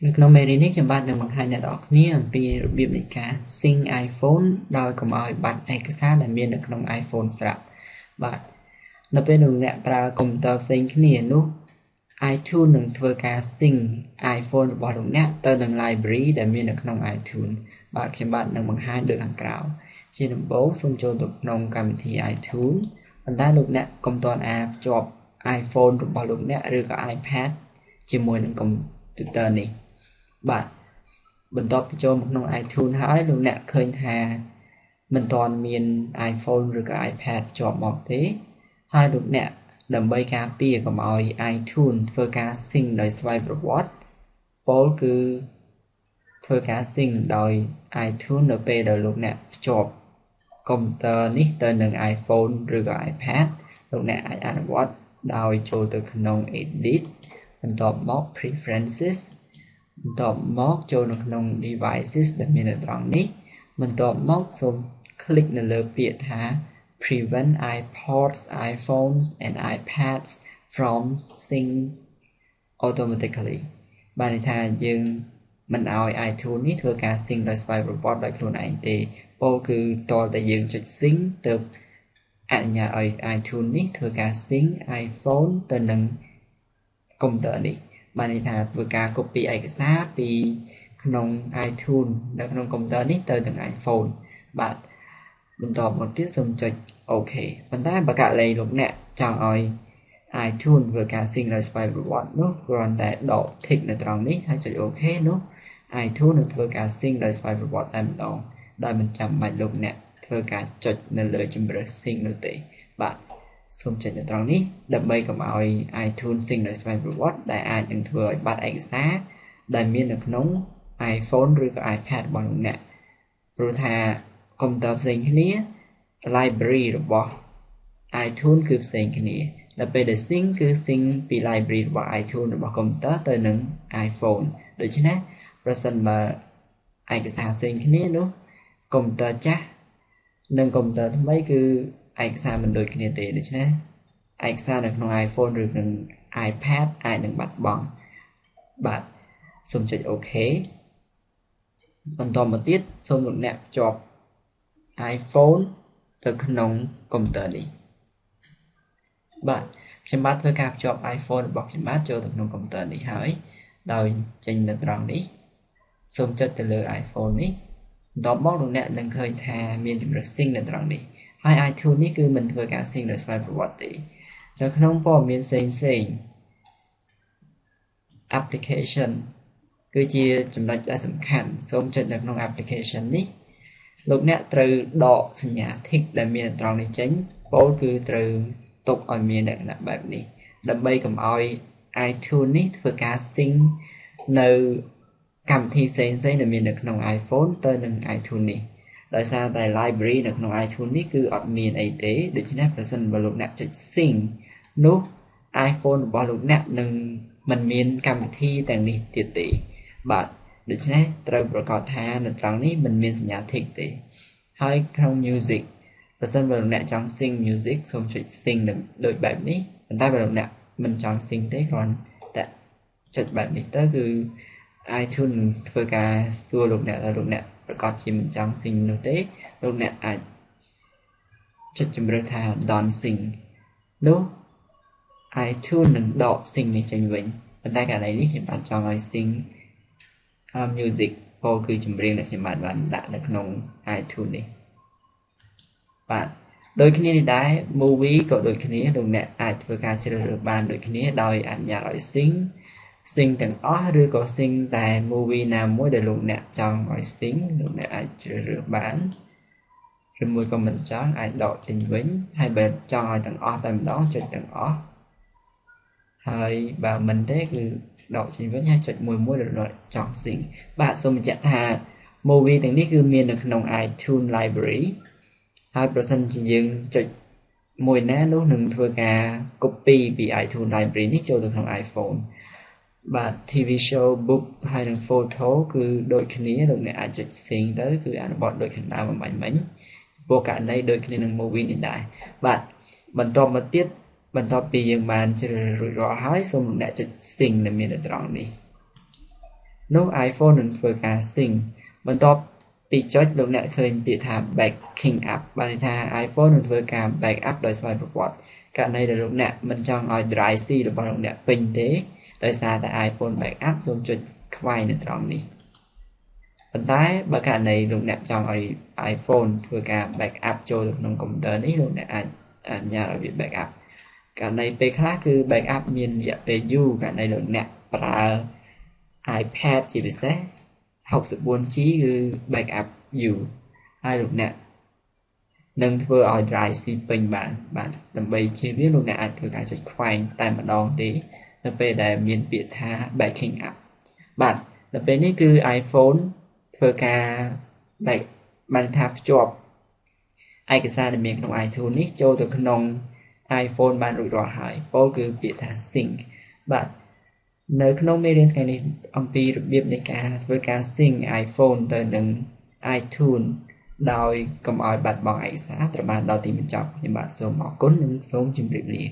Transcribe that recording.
នៅក្នុងមេរៀននេះខ្ញុំបាទនឹងបង្ហាញអ្នកនរគ្នាអំពីរបៀបនៃការ sync iPhone ដោយកុំឲ្យបាត់ឯកសារដែលមាននៅក្នុង iPhone ស្រាប់បាទនៅពេលអ្នកប្រើកុំព្យូទ័រផ្សេងគ្នានោះ iTunes នឹងធ្វើការ sync iPhone របស់លោកអ្នកទៅនឹង library ដែលមាននៅក្នុង iTunes បាទខ្ញុំបាទនឹងបង្ហាញដូចខាងក្រោមជាដំបូងសូមចូលទៅក្នុងកម្មវិធី iTunes ប៉ុន្តែលោកអ្នកកុំទាន់អាចភ្ជាប់ iPhone របស់លោកអ្នកឬក៏ iPad ជាមួយនឹងកុំព្យូទ័រនេះបាទបន្ទាប់ពីចូលមកក្នុង iTunes ហើយលោកអ្នកឃើញថាមិនទាន់មាន iPhone ឬក៏ iPad ជាប់មកទេហើយលោកអ្នកដើម្បីការពារកុំឲ្យ iTunes ធ្វើការ sync ដោយស្វ័យប្រវត្តិពោលគឺធ្វើការ sync ដោយ iTunes នៅពេលដែលលោកអ្នកភ្ជាប់កុំព្យូទ័រនេះទៅនឹង iPhone ឬក៏ iPad លោកអ្នកអាចអនុវត្តដោយចូលទៅក្នុង Edit បន្ទាប់មក Preferences បន្ទាប់មកចូលនៅក្នុង devices ដែលមាននៅត្រង់នេះបន្ទាប់មកសូម click នៅលើពាក្យថា prevent iPods, iPhones and iPads from sync automatically បានន័យថាយើងមិនឲ្យ iTunes នេះធ្វើការ sync ដោយស្វ័យប្រវត្តិដោយខ្លួនឯងទេពោលគឺតរតែយើងចុច sync ទៅអនុញ្ញាតឲ្យ iTunes នេះធ្វើការ sync iPhone ទៅនឹងកុំព្យូទ័រនេះបានន័យថាធ្វើការ copy ឯកសារពីក្នុង iTunes នៅក្នុងកុំព្យូទ័រនេះទៅនឹង iPhone បាទបន្តមកទៀតសូមចុច OK ប៉ុន្តែបើករណីលោកអ្នកចង់ឲ្យ iTunes ធ្វើការ sync ដោយស្វ័យប្រវត្តិនោះគ្រាន់តែដក tick នៅត្រង់នេះហើយចុច OK នោះ iTunes នឹងធ្វើការ sync ដោយស្វ័យប្រវត្តិតែម្ដងដោយមិនចាំបាច់លោកអ្នកធ្វើការចុចនៅលើជម្រើស sync នោះទេបាទសូមចុចនៅត្រង់នេះដើម្បីកុំឲ្យ iTunes sync ដោយស្វ័យប្រវត្តិដែលអាចនឹងធ្វើឲ្យបាត់ឯកសារដែលមាននៅក្នុង iPhone ឬក៏ iPad របស់លោកអ្នកព្រោះថាកុំព្យូទ័រផ្សេងគ្នា library របស់ iTunes គឺផ្សេងគ្នាដល់ពេលដែល sync គឺ sync ពី library របស់ iTunes របស់កុំព្យូទ័រទៅនឹង iPhone ដូច្នេះប្រសិនបើឯកសារផ្សេងគ្នានោះកុំព្យូទ័រចាស់និងកុំព្យូទ័រថ្មីគឺឯកសារមិនដូចគ្នាទេដូច្នេះឯកសារនៅក្នុង iPhone ឬក្នុង iPad អាចនឹងបាត់បង់បាទសូមចុច OK បន្តមកទៀតសូមលោកអ្នកភ្ជាប់ iPhone ទៅក្នុងកុំព្យូទ័រនេះបាទខ្ញុំបាទធ្វើការភ្ជាប់ iPhone របស់ខ្ញុំបាទចូលទៅក្នុងកុំព្យូទ័រនេះហើយដោយចេញនៅត្រង់នេះសូមចុចទៅលើ iPhone នេះបន្ទាប់មកលោកអ្នកនឹងឃើញថាមានជម្រើស sync នៅត្រង់នេះហើយ iTunes នេះគឺមិនធ្វើការ sync ដោយស្វ័យប្រវត្តិទេនៅក្នុងព័ត៌មានផ្សេង application គឺជាចំណុចដែលសំខាន់សូមចុចនៅក្នុង application នេះលោកអ្នកត្រូវដកសញ្ញា tick ដែលមានត្រង់នេះចេញពោលគឺត្រូវទុកឲ្យមានលក្ខណៈបែបនេះដើម្បីកុំឲ្យ iTunes នេះធ្វើការ sync នៅកម្មវិធីផ្សេងៗដែលមាននៅក្នុង iPhone ទៅនឹង iTunes នេះដោយសារតែ library នៅក្នុង iTunes នេះគឺអត់មានអីទេដូច្នេះប្រសិនបើលោកអ្នកចុច sync នោះ iPhone របស់លោកអ្នកនឹងមិនមានកម្មវិធីទាំងនេះទៀតទេបាទដូច្នេះត្រូវប្រកាសថានៅត្រង់នេះមិនមានសញ្ញា tick ទេហើយក្នុង music ប្រសិនបើលោកអ្នកចង់ sync music សូមចុច sync ដូចបែបនេះប៉ុន្តែបើលោកអ្នកមិនចង់ sync ទេគ្រាន់តែចុចបែបនេះទៅគឺ iTunes នឹងធ្វើការសួរលោកអ្នកថាលោកអ្នកប្រកាសជាមិនចង់ sync នោះទេលោកអ្នកអាចចុចជម្រើសថា don't sync នោះ iTunes នឹងដក sync នេះចេញវិញប៉ុន្តែករណីនេះខ្ញុំបាទចង់ឲ្យ sync music ពោលគឺចម្រៀងដែលខ្ញុំបាទបានដាក់នៅក្នុង iTunes នេះបាទដូចគ្នានេះដែរ movie ក៏ដូចគ្នាលោកអ្នកអាចធ្វើការជ្រើសរើសបានដូចគ្នាដោយអនុញ្ញាតឲ្យ sync ទាំងអស់ឬក៏ sync តែ movie ណាមួយដែលលោកអ្នកចង់ឲ្យ sync លោកអ្នកអាចជ្រើសរើសបានឬមួយក៏មិនចង់អាចដកចេញវិញហើយបើចង់ឲ្យទាំងអស់តែម្ដងចុចទាំងអស់ហើយបើមិនទេគឺដកចេញវិញហើយចុចមួយដែលលោកចង់ sync បាទសូមបញ្ជាក់ថា movie ទាំងនេះគឺមាននៅក្នុង iTunes library ហើយប្រសិនជាយើងចុចមួយណានោះនឹងធ្វើការ copy ពី iTunes library នេះចូលទៅក្នុង iPhone បាទ TV show book ហើយនិង photo គឺដូចគ្នាលោកអ្នកអាចចុច sync ទៅគឺអនុវត្តដូចខាងដើមបំបញ្ញមិញចំពោះករណីដូចគ្នានឹង movie នេះដែរបាទបន្តមកទៀតបន្ទាប់ពីយើងបានជ្រើសរើសរួចរាល់ហើយសូមលោកអ្នកចុច sync ដែលមាននៅត្រង់នេះ នោះ iPhone នឹងធ្វើការ sync បន្ទាប់ពីចុចលោកអ្នកឃើញពាក្យថា backing up បានន័យថា iPhone នឹងធ្វើការ back up ដោយស្វ័យប្រវត្តិករណីដែលលោកអ្នកមិនចង់ឲ្យ drive C របស់លោកអ្នកពេញទេដោយសារតែ iPhone back up សូមចុចខ្វែងនៅត្រង់នេះប៉ុន្តែបើករណីលោកអ្នកចង់ឲ្យ iPhone ធ្វើការ back up ចូលទៅក្នុងកុំព្យូទ័រនេះលោកអ្នកអាចអនុញ្ញាតឲ្យវា back up ករណីពេលខ្លះគឺ back up មានរយៈពេលយូរករណីលោកអ្នកប្រើ iPad ជាពិសេស 64G គឺ back up យូរហើយលោកអ្នកនឹងធ្វើឲ្យ drive C ពេញបានដើម្បីជៀសវាងលោកអ្នកអាចធ្វើការចុចខ្វែងតែម្ដងទេនៅពេលដែលមានពាក្យថា backing up បាទដល់ពេលនេះគឺ iPhone ធ្វើការ back បានថាភ្ជាប់ឯកសារដែលមានក្នុង iTunes នេះចូលទៅក្នុង iPhone បានរួចរាល់ហើយពោលគឺពាក្យថា sync បាទនៅក្នុងមេរៀនថ្ងៃនេះអំពីរបៀបនៃការធ្វើការ sync iPhone ទៅនឹង iTunes ដោយកុំឲ្យបាត់បង់ឯកសារត្រូវបានដល់ទីបញ្ចប់ខ្ញុំបាទសូមអរគុណនិងសូមជម្រាបលា